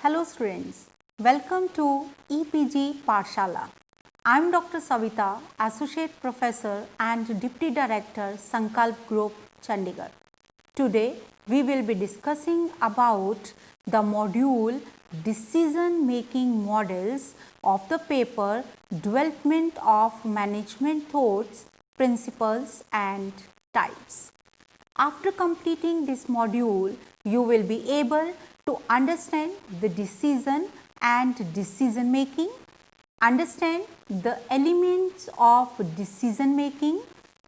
Hello students, welcome to EPG Parshala. I am Dr. Savita, Associate Professor and Deputy Director, Sankalp Group, Chandigarh. Today we will be discussing about the module Decision Making Models of the paper Development of Management Thoughts, Principles and Types. After completing this module, you will be able to understand the decision and decision making, understand the elements of decision making,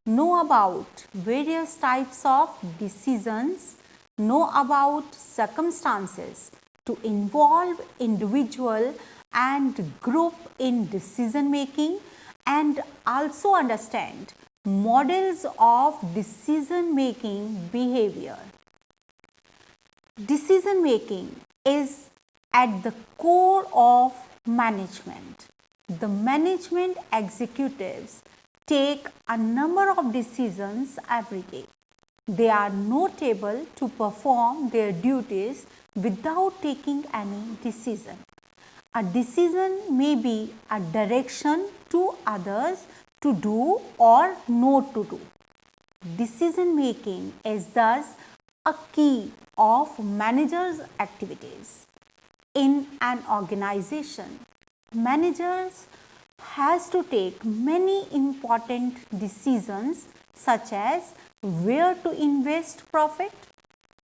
know about various types of decisions, know about circumstances to involve individual and group in decision making, and also understand models of decision making behavior. Decision making is at the core of management. The management executives take a number of decisions every day. They are not able to perform their duties without taking any decision. A decision may be a direction to others to do or not to do. Decision making is thus a key of managers' activities. In an organization, managers has to take many important decisions such as where to invest profit,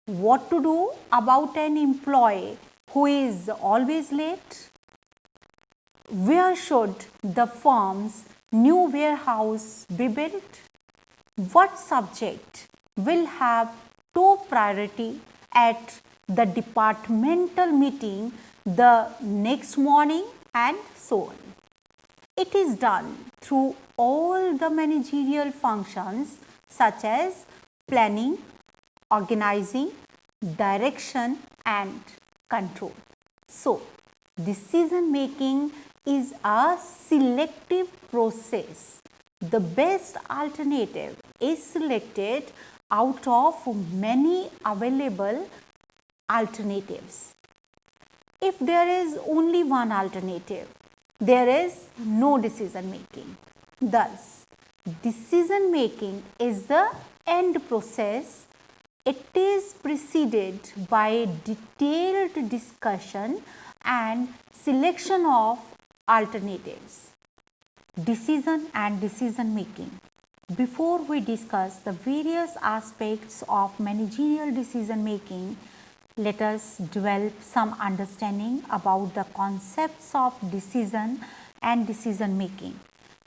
what to do about an employee who is always late, where should the firm's new warehouse be built, what subject will have top priority at the departmental meeting the next morning, and so on. It is done through all the managerial functions such as planning, organizing, direction and control. So, decision making is a selective process. The best alternative is selected out of many available alternatives. If there is only one alternative, there is no decision making. Thus, decision making is the end process. It is preceded by detailed discussion and selection of alternatives. Decision and decision making. Before we discuss the various aspects of managerial decision making, let us develop some understanding about the concepts of decision and decision making.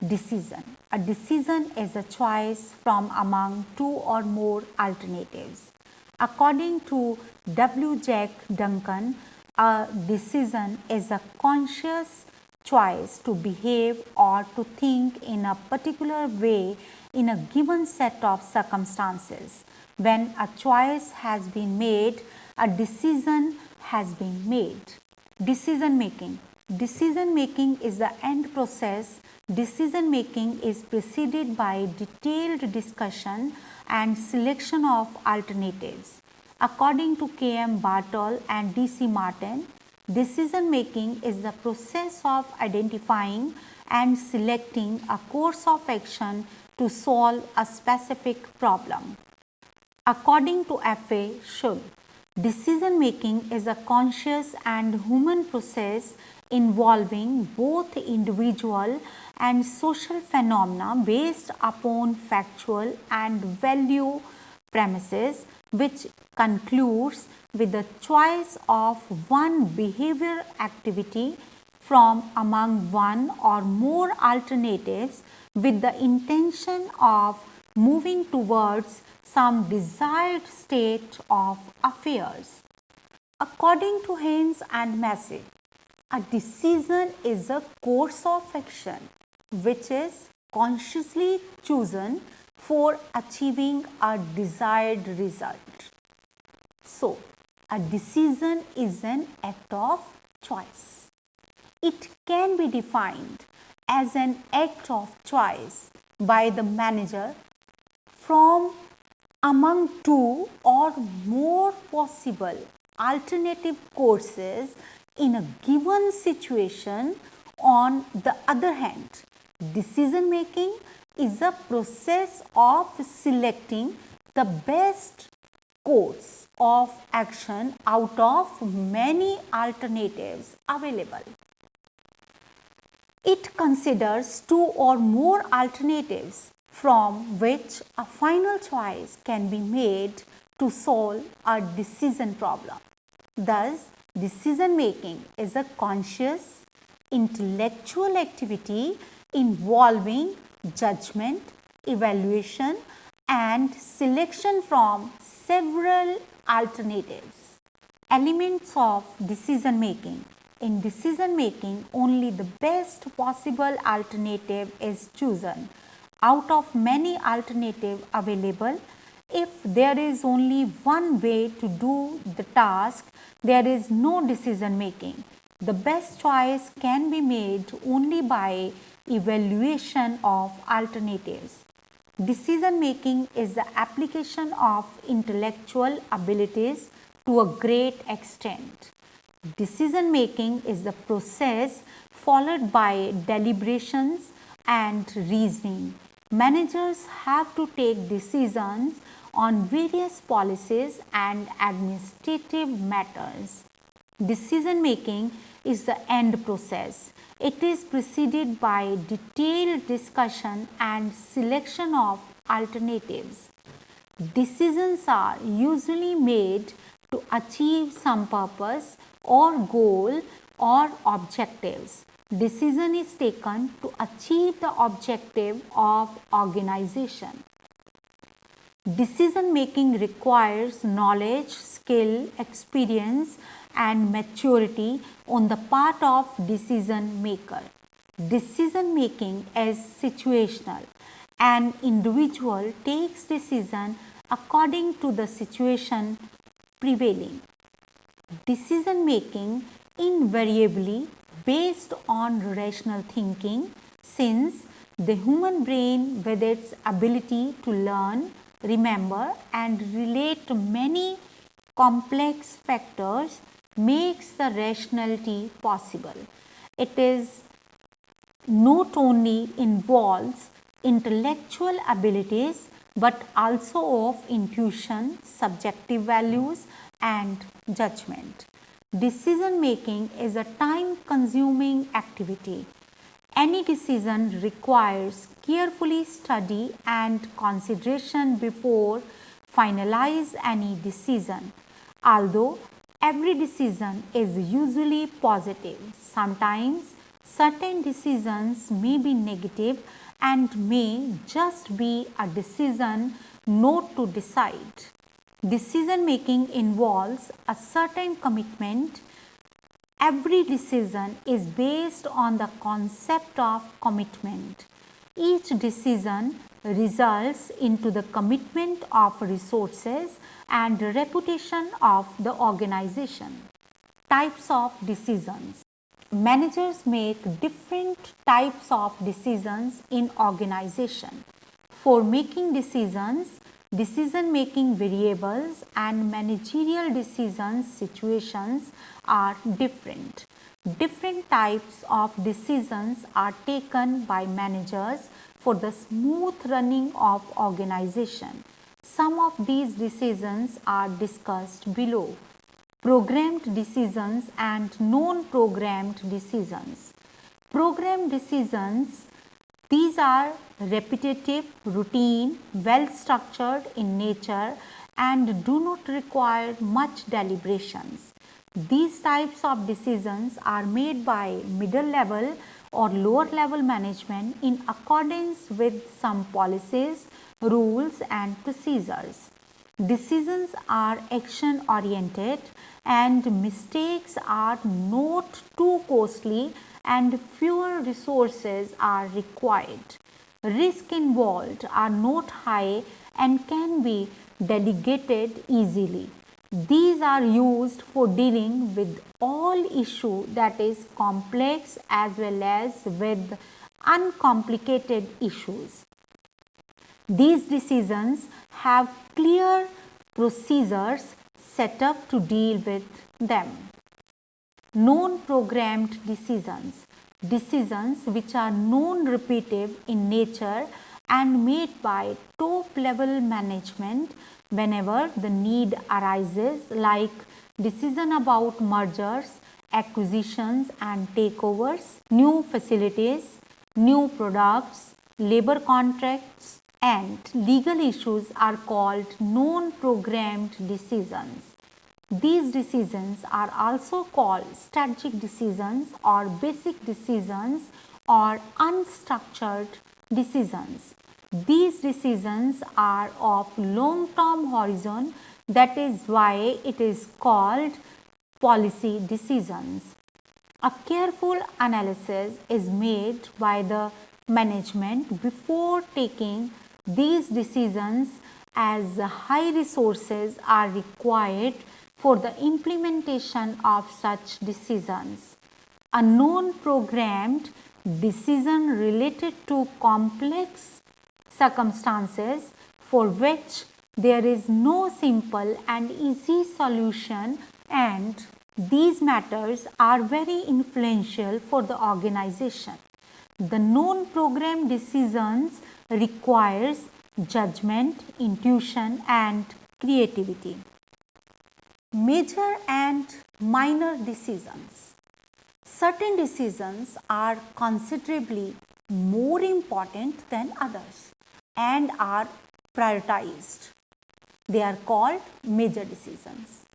Decision. A decision is a choice from among two or more alternatives. According to W. Jack Duncan, a decision is a conscious choice to behave or to think in a particular way in a given set of circumstances. When a choice has been made, a decision has been made. Decision making. Decision making is the end process. Decision making is preceded by detailed discussion and selection of alternatives. According to K.M. Bartol and D.C. Martin, decision making is the process of identifying and selecting a course of action to solve a specific problem. According to F.A. Shul, decision making is a conscious and human process involving both individual and social phenomena based upon factual and value premises, which concludes with the choice of one behavior activity from among one or more alternatives with the intention of moving towards some desired state of affairs. According to Haynes and Massey, a decision is a course of action which is consciously chosen for achieving a desired result. So, a decision is an act of choice. It can be defined as an act of choice by the manager from among two or more possible alternative courses in a given situation. On the other hand, decision making is a process of selecting the best course of action out of many alternatives available. It considers two or more alternatives from which a final choice can be made to solve a decision problem. Thus, decision making is a conscious, intellectual activity involving judgment, evaluation, and selection from several alternatives. Elements of decision making. In decision making, only the best possible alternative is chosen out of many alternatives available. If there is only one way to do the task, there is no decision making. The best choice can be made only by evaluation of alternatives. Decision making is the application of intellectual abilities to a great extent. Decision making is the process followed by deliberations and reasoning. Managers have to take decisions on various policies and administrative matters. Decision making is the end process. It is preceded by detailed discussion and selection of alternatives. Decisions are usually made to achieve some purpose or goal or objectives. Decision is taken to achieve the objective of organization. Decision making requires knowledge, skill, experience, and maturity on the part of decision maker. Decision making is situational. An individual takes decision according to the situation prevailing. Decision making invariably based on rational thinking, since the human brain, with its ability to learn, remember, and relate to many complex factors, makes the rationality possible. It is not only involves intellectual abilities but also of intuition, subjective values, and judgment. Decision making is a time consuming activity. Any decision requires carefully study and consideration before finalize any decision. Although every decision is usually positive, sometimes certain decisions may be negative and may just be a decision not to decide. Decision making involves a certain commitment. Every decision is based on the concept of commitment. Each decision results into the commitment of resources and reputation of the organization. Types of decisions. Managers make different types of decisions in organization. For making decisions, decision-making variables and managerial decisions situations are different. Different types of decisions are taken by managers for the smooth running of organization. Some of these decisions are discussed below. Programmed decisions and non-programmed decisions. Programmed decisions, these are repetitive, routine, well structured in nature and do not require much deliberations. These types of decisions are made by middle level or lower level management in accordance with some policies, rules and procedures. Decisions are action oriented and mistakes are not too costly and fewer resources are required. Risks involved are not high and can be delegated easily. These are used for dealing with all issue that is complex as well as with uncomplicated issues. These decisions have clear procedures set up to deal with them. Non-programmed decisions, decisions which are non-repetitive in nature and made by top-level management whenever the need arises, like decision about mergers, acquisitions and takeovers, new facilities, new products, labor contracts and legal issues are called non-programmed decisions. These decisions are also called strategic decisions or basic decisions or unstructured decisions. These decisions are of long-term horizon, that is why it is called policy decisions. A careful analysis is made by the management before taking these decisions, as high resources are required for the implementation of such decisions. A non-programmed decision related to complex circumstances for which there is no simple and easy solution, and these matters are very influential for the organization. The non-programmed decisions requires judgment, intuition and creativity. Major and minor decisions. Certain decisions are considerably more important than others and are prioritized. They are called major decisions.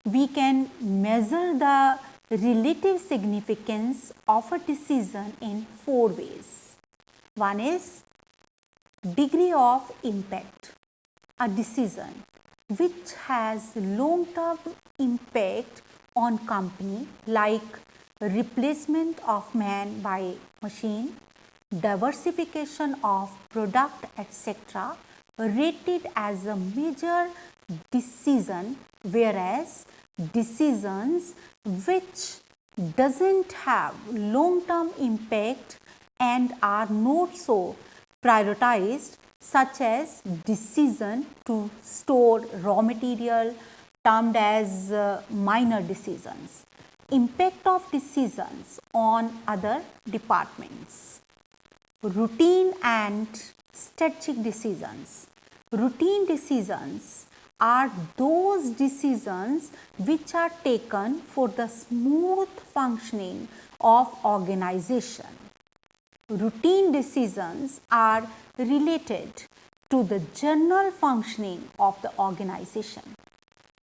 We can measure the relative significance of a decision in 4 ways. One is degree of impact. A decision which has long-term impact on company, like replacement of man by machine, diversification of product, etc., rated as a major decision, whereas decisions which doesn't have long-term impact and are not so prioritized, such as decision to store raw material, termed as minor decisions. Impact of decisions on other departments. Routine and strategic decisions. Routine decisions are those decisions which are taken for the smooth functioning of organization. Routine decisions are related to the general functioning of the organization.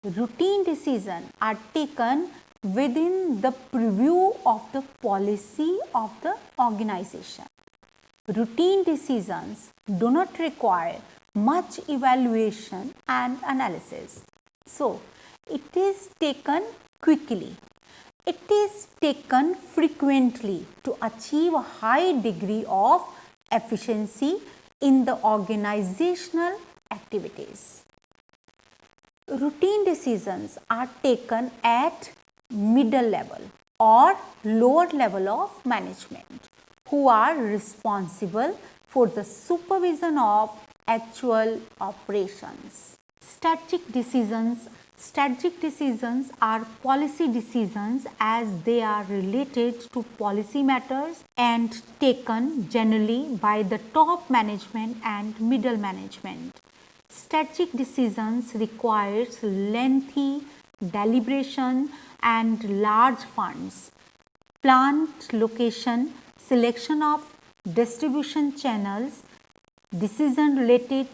Routine decisions are taken within the purview of the policy of the organization. Routine decisions do not require much evaluation and analysis. So, it is taken quickly. It is taken frequently to achieve a high degree of efficiency in the organizational activities. Routine decisions are taken at middle level or lower level of management, who are responsible for the supervision of actual operations. Strategic decisions. Strategic decisions are policy decisions, as they are related to policy matters and taken generally by the top management and middle management. Strategic decisions requires lengthy deliberation and large funds. Plant location, selection of distribution channels, decision related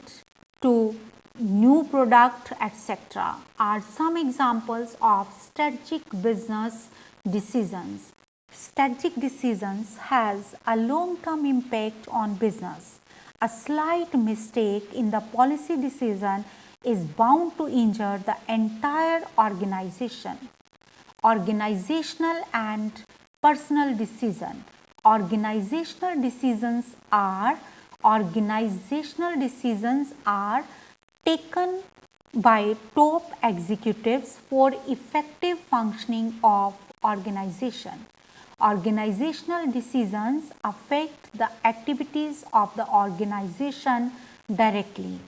to new product, etc., are some examples of strategic business decisions. Strategic decisions has a long-term impact on business. A slight mistake in the policy decision is bound to injure the entire organization. Organizational and personal decision. Organizational decisions are taken by top executives for effective functioning of organization. Organizational decisions affect the activities of the organization directly.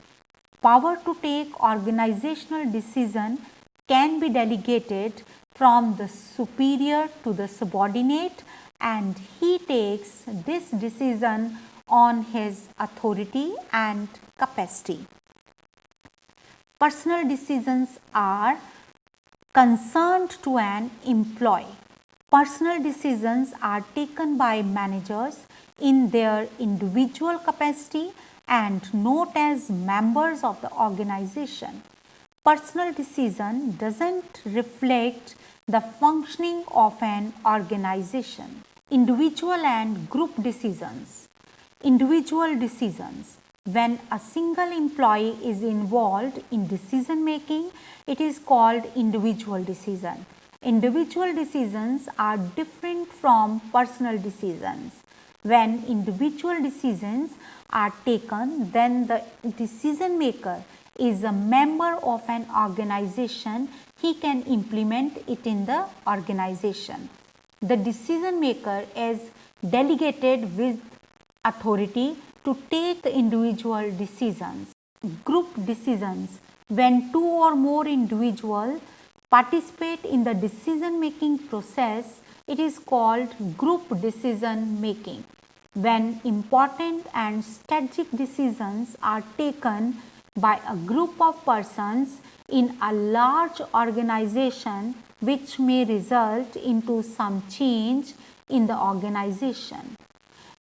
Power to take organizational decision can be delegated from the superior to the subordinate, and he takes this decision on his authority and capacity. Personal decisions are concerned to an employee. Personal decisions are taken by managers in their individual capacity and not as members of the organization. Personal decision doesn't reflect the functioning of an organization. Individual and group decisions. Individual decisions. When a single employee is involved in decision making, it is called individual decision. Individual decisions are different from personal decisions. When individual decisions are taken, then the decision maker is a member of an organization. He can implement it in the organization. The decision maker is delegated with authority to take the individual decisions. Group decisions. When two or more individuals participate in the decision making process, it is called group decision making. When important and strategic decisions are taken by a group of persons in a large organization, which may result into some change in the organization.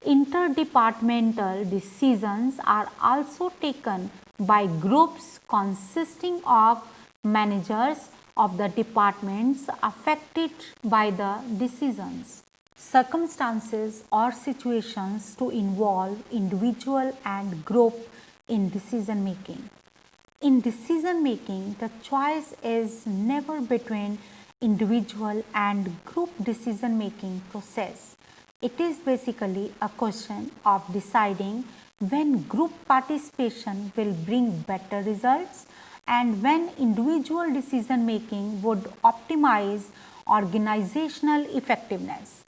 Interdepartmental decisions are also taken by groups consisting of managers of the departments affected by the decisions. Circumstances or situations to involve individual and group in decision making. In decision making, the choice is never between individual and group decision making process. It is basically a question of deciding when group participation will bring better results and when individual decision making would optimize organizational effectiveness.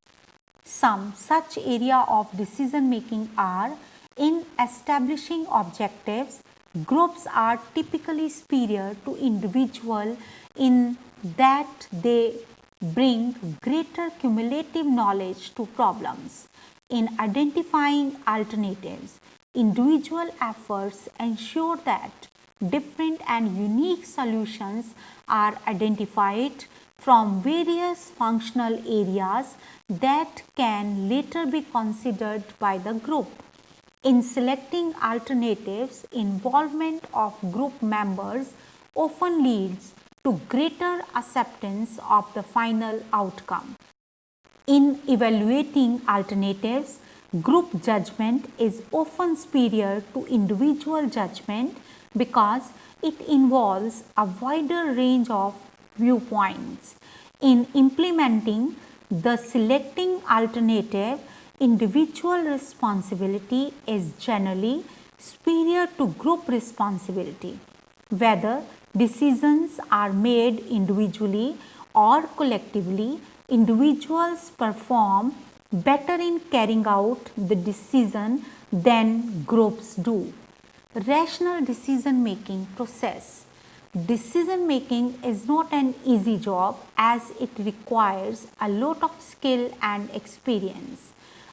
Some such area of decision making are in establishing objectives. Groups are typically superior to individual in that they bring greater cumulative knowledge to problems. In identifying alternatives, individual efforts ensure that different and unique solutions are identified from various functional areas that can later be considered by the group. In selecting alternatives, involvement of group members often leads to greater acceptance of the final outcome. In evaluating alternatives, group judgment is often superior to individual judgment because it involves a wider range of viewpoints. In implementing the selecting alternative, individual responsibility is generally superior to group responsibility. Whether decisions are made individually or collectively, individuals perform better in carrying out the decision than groups do. Rational decision making process. Decision making is not an easy job as it requires a lot of skill and experience.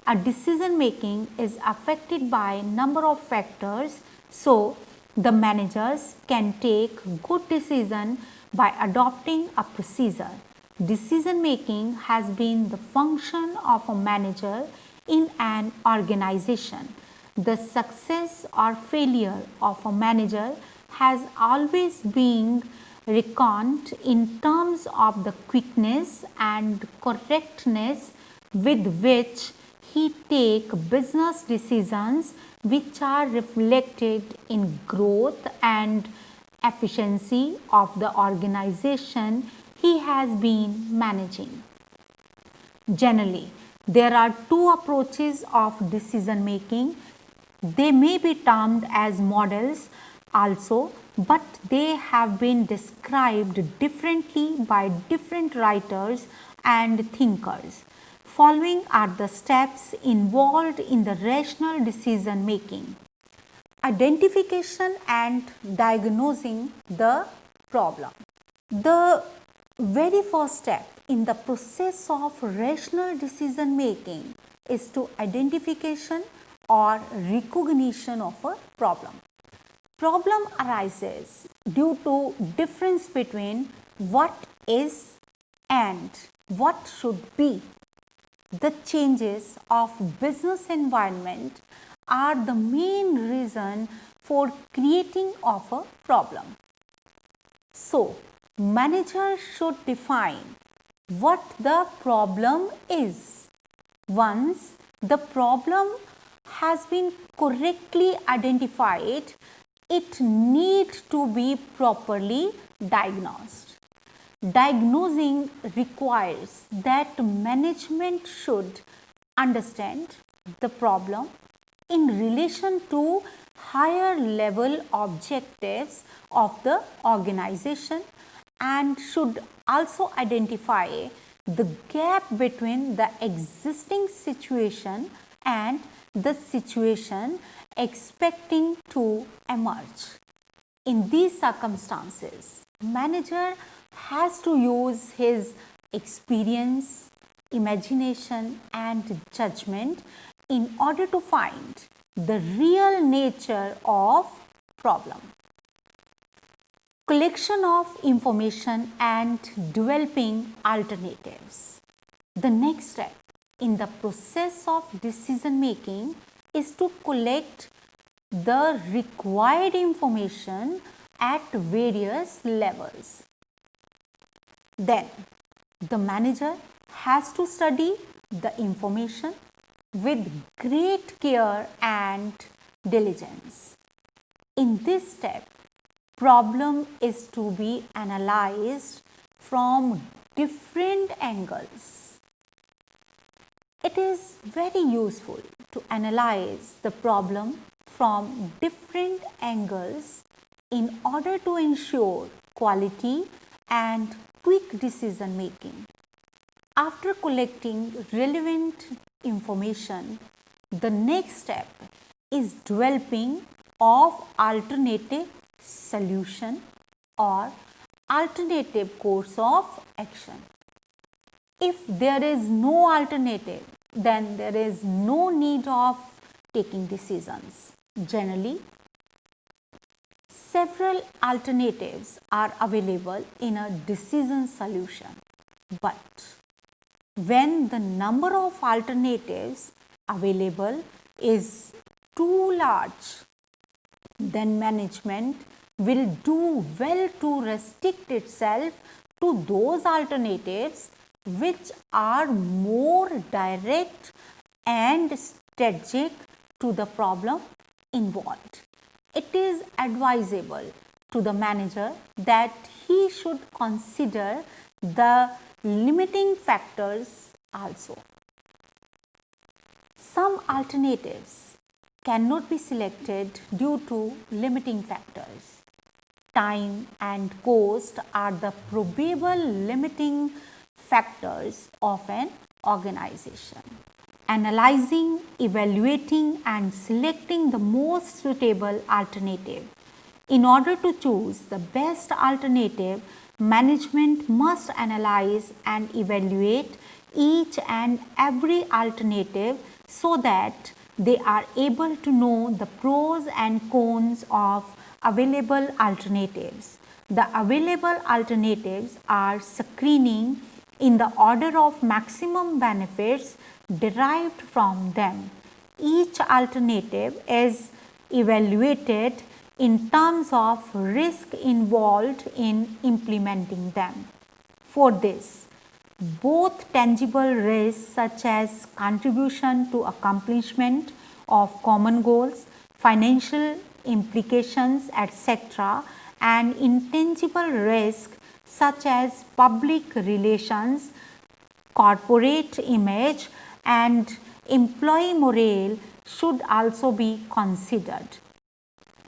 A decision making is affected by a number of factors, so the managers can take good decision by adopting a procedure. Decision making has been the function of a manager in an organization. The success or failure of a manager has always been reckoned in terms of the quickness and correctness with which he take business decisions which are reflected in growth and efficiency of the organization he has been managing. Generally, there are two approaches of decision making. They may be termed as models also, but they have been described differently by different writers and thinkers. Following are the steps involved in the rational decision making. Identification and diagnosing the problem. The Very first step in the process of rational decision making is to identification or recognition of a problem. Problem arises due to difference between what is and what should be. The changes of business environment are the main reason for creating of a problem. So, manager should define what the problem is. Once the problem has been correctly identified, it needs to be properly diagnosed. Diagnosing requires that management should understand the problem in relation to higher level objectives of the organization and should also identify the gap between the existing situation and the situation expecting to emerge. In these circumstances, manager has to use his experience, imagination and judgment in order to find the real nature of problem. Collection of information and developing alternatives. The next step in the process of decision making is to collect the required information at various levels. Then the manager has to study the information with great care and diligence. In this step, problem is to be analyzed from different angles. It is very useful to analyze the problem from different angles in order to ensure quality and quick decision making. After collecting relevant information, the next step is developing of alternative solution or alternative course of action. If there is no alternative, then there is no need of taking decisions. Generally, several alternatives are available in a decision solution, but when the number of alternatives available is too large, then management will do well to restrict itself to those alternatives which are more direct and strategic to the problem involved. It is advisable to the manager that he should consider the limiting factors also. Some alternatives cannot be selected due to limiting factors. Time and cost are the probable limiting factors of an organization. Analyzing, evaluating and selecting the most suitable alternative. In order to choose the best alternative, management must analyze and evaluate each and every alternative so that they are able to know the pros and cons of available alternatives. The available alternatives are screening in the order of maximum benefits derived from them. Each alternative is evaluated in terms of risk involved in implementing them. For this, both tangible risks such as contribution to accomplishment of common goals, financial implications, etc., and intangible risk such as public relations, corporate image and employee morale should also be considered.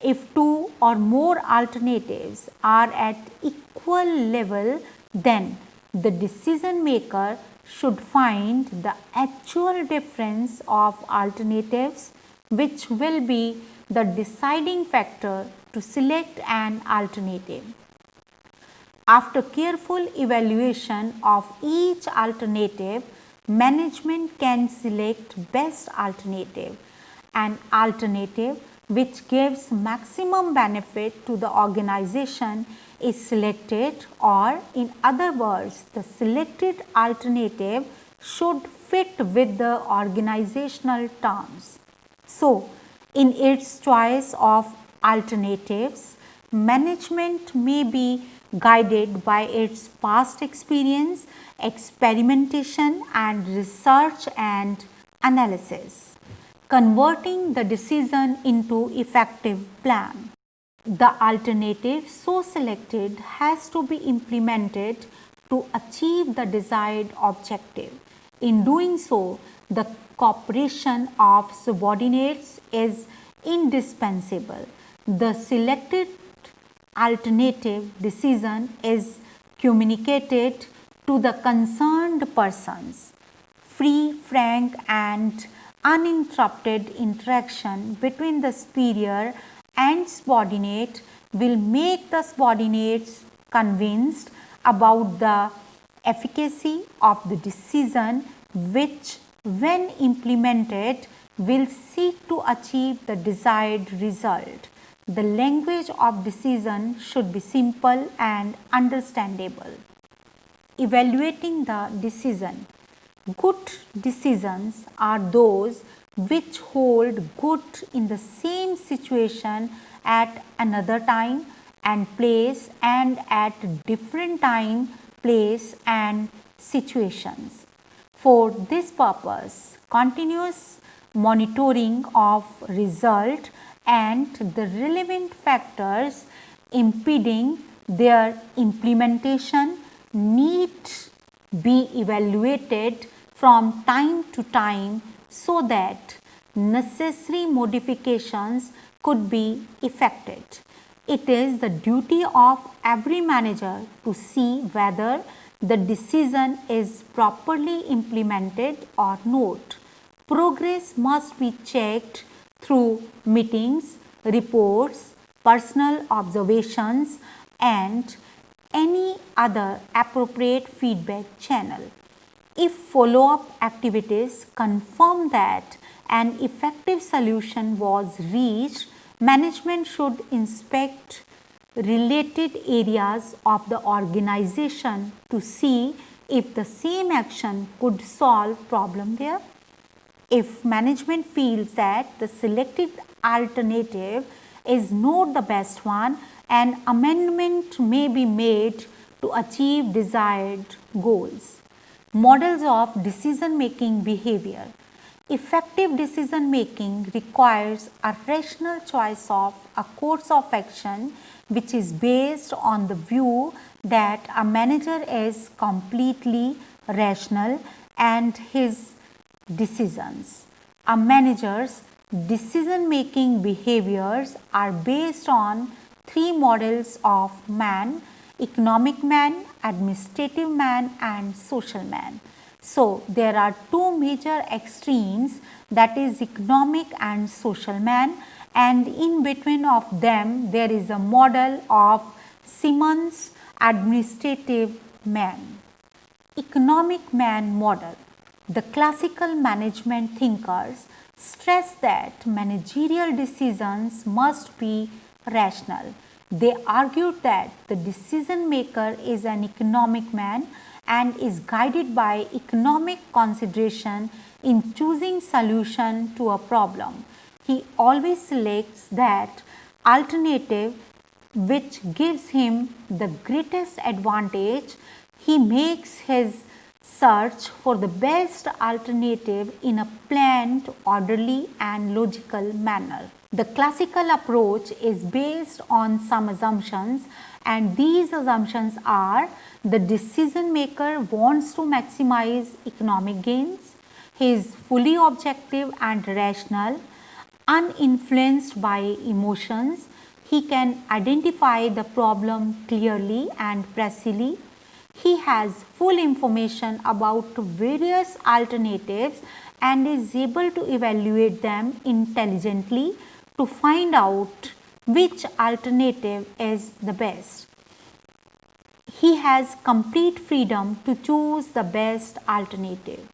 If two or more alternatives are at equal level, then the decision maker should find the actual difference of alternatives, which will be the deciding factor to select an alternative. After careful evaluation of each alternative, management can select best alternative. An alternative which gives maximum benefit to the organization is selected, or in other words, the selected alternative should fit with the organizational terms. So, in its choice of alternatives, management may be guided by its past experience, experimentation, and research and analysis, converting the decision into effective plan. The alternative so selected has to be implemented to achieve the desired objective. In doing so, the cooperation of subordinates is indispensable. The selected alternative decision is communicated to the concerned persons. Free, frank, and uninterrupted interaction between the superior and subordinate will make the subordinates convinced about the efficacy of the decision, which, when implemented, will seek to achieve the desired result. The language of decision should be simple and understandable. Evaluating the decision. Good decisions are those which hold good in the same situation at another time and place and at different time, place and situations. For this purpose, continuous monitoring of result and the relevant factors impeding their implementation need be evaluated from time to time so that necessary modifications could be effected. It is the duty of every manager to see whether the decision is properly implemented or not. Progress must be checked through meetings, reports, personal observations, and any other appropriate feedback channel. If follow-up activities confirm that an effective solution was reached, management should inspect related areas of the organization to see if the same action could solve problem there. If management feels that the selected alternative is not the best one, an amendment may be made to achieve desired goals. Models of decision-making behavior. Effective decision-making requires a rational choice of a course of action which is based on the view that a manager is completely rational and his decisions. A manager's decision-making behaviors are based on three models of man: economic man, administrative man, and social man. So, there are two major extremes, that is economic and social man, and in between of them there is a model of Simmons administrative man. Economic man model. The classical management thinkers stress that managerial decisions must be rational. They argued that the decision maker is an economic man and is guided by economic consideration in choosing solution to a problem. He always selects that alternative which gives him the greatest advantage. He makes his search for the best alternative in a planned, orderly and logical manner. The classical approach is based on some assumptions, and these assumptions are: the decision maker wants to maximize economic gains, he is fully objective and rational, uninfluenced by emotions, he can identify the problem clearly and precisely, he has full information about various alternatives and is able to evaluate them intelligently to find out which alternative is the best. He has complete freedom to choose the best alternative.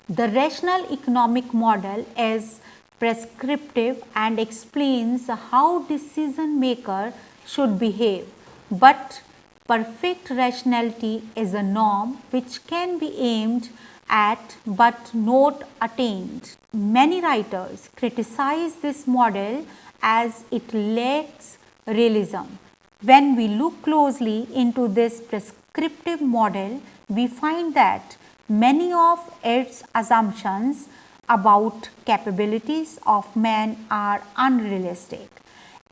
The rational economic model is prescriptive and explains how decision maker should behave, but perfect rationality is a norm which can be aimed at but not attained. Many writers criticize this model as it lacks realism. When we look closely into this prescriptive model, we find that many of its assumptions about capabilities of man are unrealistic.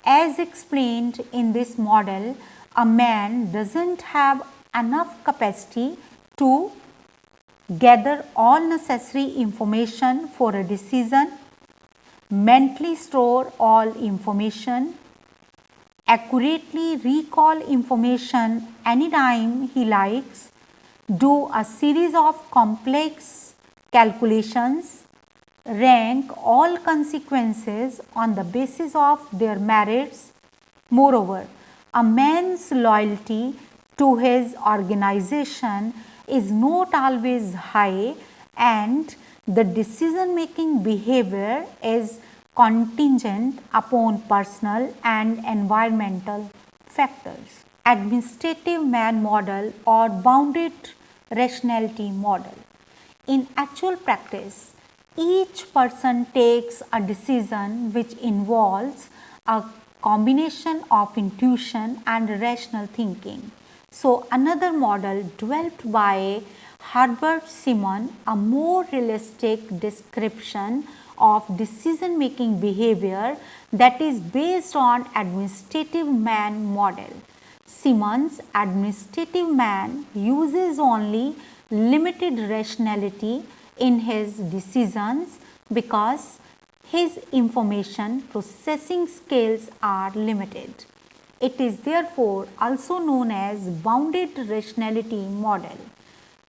As explained in this model, a man doesn't have enough capacity to gather all necessary information for a decision, mentally store all information, accurately recall information anytime he likes, do a series of complex calculations, rank all consequences on the basis of their merits. Moreover, a man's loyalty to his organization is not always high, and the decision making behavior is contingent upon personal and environmental factors. Administrative man model or bounded rationality model. In actual practice, each person takes a decision which involves a combination of intuition and rational thinking. So, another model developed by Herbert Simon, a more realistic description of decision making behavior that is based on administrative man model. Simon's administrative man uses only limited rationality in his decisions because his information processing skills are limited. It is therefore also known as bounded rationality model.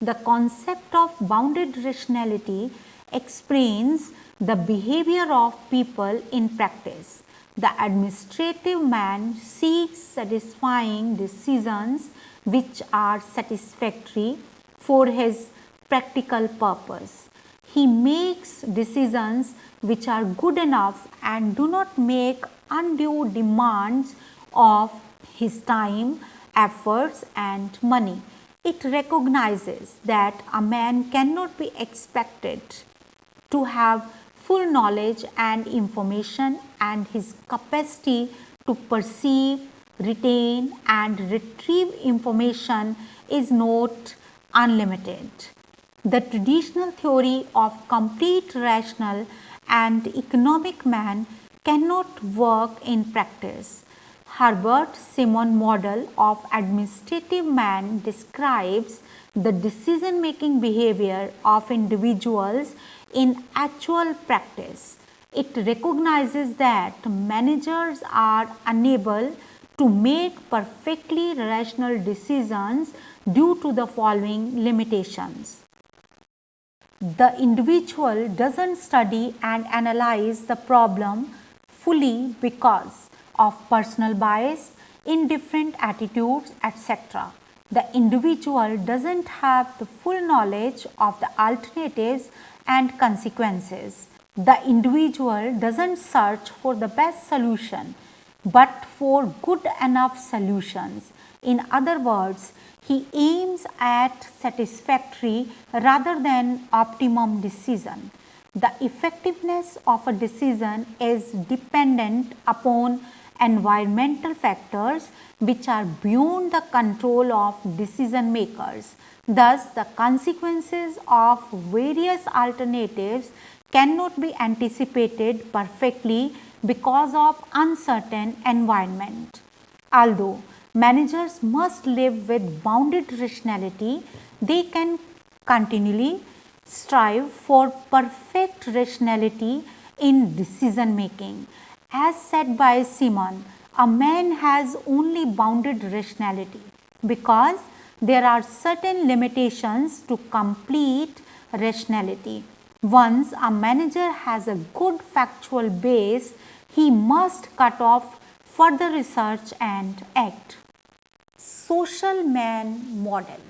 The concept of bounded rationality explains the behavior of people in practice. The administrative man seeks satisfying decisions which are satisfactory for his practical purpose. He makes decisions which are good enough and do not make undue demands of his time, efforts, and money. It recognizes that a man cannot be expected to have full knowledge and information, and his capacity to perceive, retain, and retrieve information is not unlimited. The traditional theory of complete rational and economic man cannot work in practice. Herbert Simon model of administrative man describes the decision making behavior of individuals in actual practice. It recognizes that managers are unable to make perfectly rational decisions due to the following limitations. The individual doesn't study and analyze the problem fully because of personal bias, indifferent attitudes, etc. The individual doesn't have the full knowledge of the alternatives and consequences. The individual doesn't search for the best solution but for good enough solutions. In other words, he aims at satisfactory rather than optimum decision. The effectiveness of a decision is dependent upon environmental factors which are beyond the control of decision makers. Thus, the consequences of various alternatives cannot be anticipated perfectly because of uncertain environment. Although managers must live with bounded rationality, they can continually strive for perfect rationality in decision making. As said by Simon, a man has only bounded rationality because there are certain limitations to complete rationality. Once a manager has a good factual base, he must cut off further research and act. social man model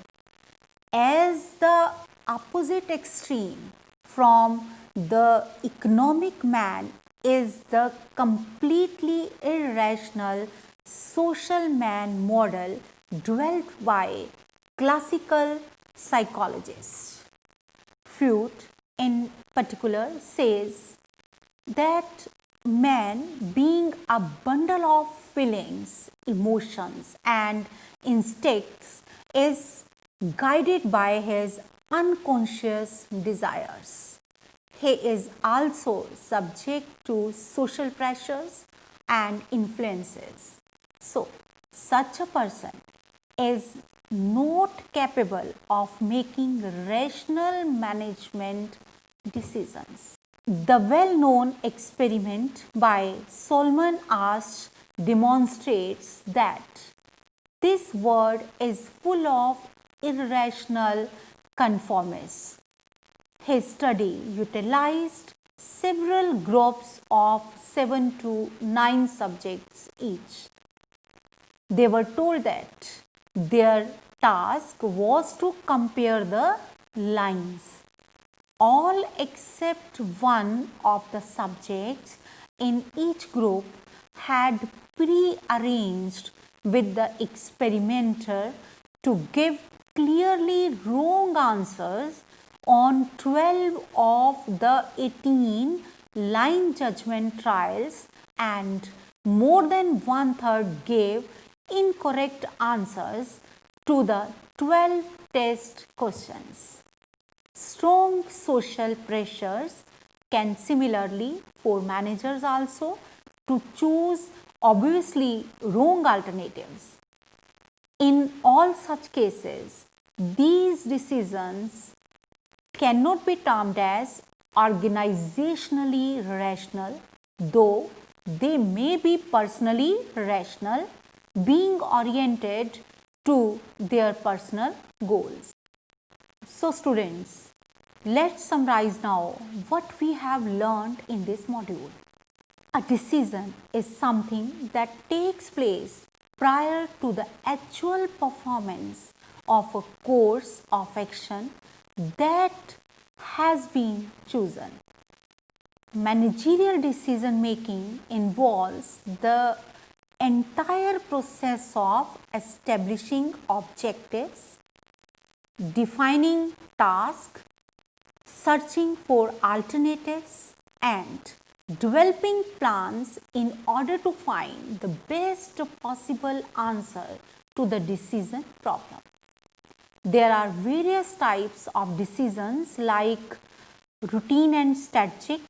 as the opposite extreme from the economic man is the completely irrational social man model developed by classical psychologists. Freud, in particular, says that man, being a bundle of feelings, emotions, and instincts, is guided by his unconscious desires. He is also subject to social pressures and influences. So, such a person is not capable of making rational management decisions. The well-known experiment by Solomon Asch demonstrates that this world is full of irrational conformists. His study utilized several groups of 7 to 9 subjects each. They were told that their task was to compare the lines. All except one of the subjects in each group had pre-arranged with the experimenter to give clearly wrong answers on 12 of the 18 line judgment trials, and more than one-third gave incorrect answers to the 12 test questions. Strong social pressures can similarly for managers also to choose obviously wrong alternatives. In all such cases, these decisions cannot be termed as organizationally rational, though they may be personally rational, being oriented to their personal goals. So students, let's summarize now what we have learned in this module. A decision is something that takes place prior to the actual performance of a course of action that has been chosen. Managerial decision making involves the entire process of establishing objectives, defining tasks, searching for alternatives, and developing plans in order to find the best possible answer to the decision problem. There are various types of decisions like routine and strategic,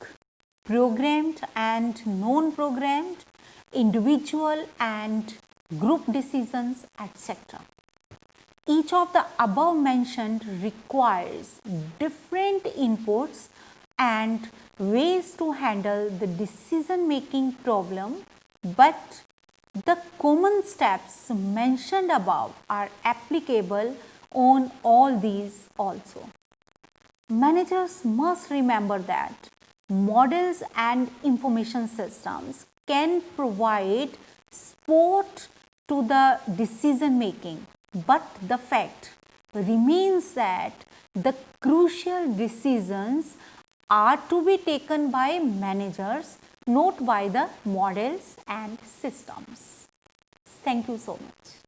programmed and non-programmed, individual and group decisions, etc. Each of the above mentioned requires different inputs and ways to handle the decision making problem, but the common steps mentioned above are applicable on all these also. Managers must remember that models and information systems can provide support to the decision making, but the fact remains that the crucial decisions are to be taken by managers, not by the models and systems. Thank you so much.